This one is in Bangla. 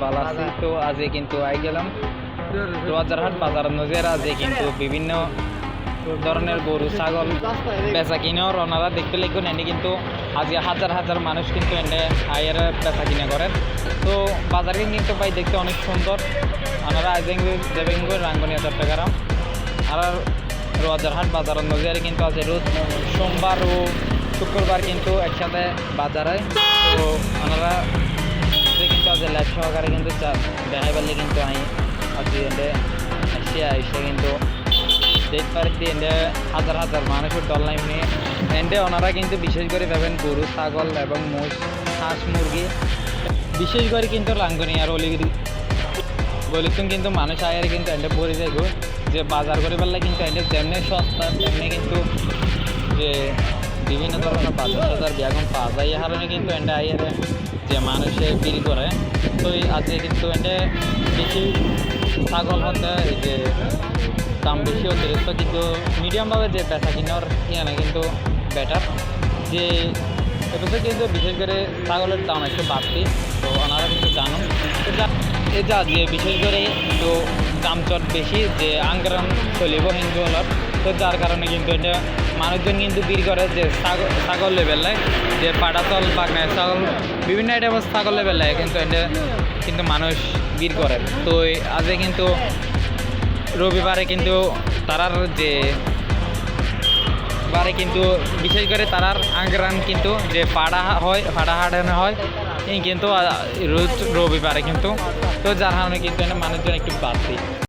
ভালো আছি। তো আজকে কিন্তু আই গেলাম রোয়াজারহাট বাজার নজের আজকে কিন্তু বিভিন্ন ধরনের গরু ছাগল বেচা কিনার ওনারা দেখতে লিখুন এনে কিন্তু আজকে হাজার হাজার মানুষ কিন্তু এনে আয়ের বেচা কিনা করেন। তো বাজারে কিন্তু ভাই দেখতে অনেক সুন্দর। ওনারা আজ দেবেন রাঙ্গনিয়া চট্টগ্রাম আর রোয়াজারহাট বাজার নজরে কিন্তু আজ রোজ সোমবার ও শুক্রবার কিন্তু একসাথে বাজারে। তো ওনারা কিন্তু আজ লাইভ সহকারে কিন্তু দেখাই পারলে কিন্তু আমি আজকে এসে কিন্তু দেখতে পারি এন্ডে হাজার হাজার মানুষের দল নিয়ে এন্ডে ওনারা কিন্তু বিশেষ করে পাবেন গরু ছাগল এবং মোষ হাঁস মুরগি বিশেষ করে কিন্তু রাঙ্গনিয়ার বলিতুন কিন্তু মানুষ আয়ের কিন্তু এন্ডে পড়ে যাইব যে বাজার করে পারলে কিন্তু এন্ডে যেমনি সস্তা তেমনি কিন্তু যে বিভিন্ন ধরনের বাজার বিয়াগুন পাওয়া যায় এই কারণে কিন্তু এন্ডে আয়ের যে মানুষে বিক্রি করে। তো আজকে কিন্তু এন্ডে বেশি ছাগল হতে এই যে দাম বেশি অতিরিক্ত কিন্তু মিডিয়ামভাবে যে বেচা কিনার ইয়ানা কিন্তু বেটার যে এটাতে কিন্তু বিশেষ করে ছাগলের দাম একটু বাড়তি। তো ওনারা কিন্তু জানুন এই যা যে বিশেষ করে একটু দাম চট বেশি যে আঙ্গরান চলিব হিন্দু হলার। তো যার কারণে কিন্তু এটা মানুষজন কিন্তু বিক্রি করে যে ছাগল লেভেলে যে পাটাতল বাগনায় ছাগল বিভিন্ন আইটেমের ছাগল লেভেলে কিন্তু এটা কিন্তু মানুষ বিক্রি করে। তো আজকে কিন্তু রবিবারে কিন্তু তারার যে বারে কিন্তু বিশেষ করে তারার আঙ্গরান কিন্তু যে পাড়া হয় পাড়া হাটানো হয় এই কিন্তু রোজ রবিবারে কিন্তু। তো যার কারণে কিন্তু মানুষজন একটু বাড়তি।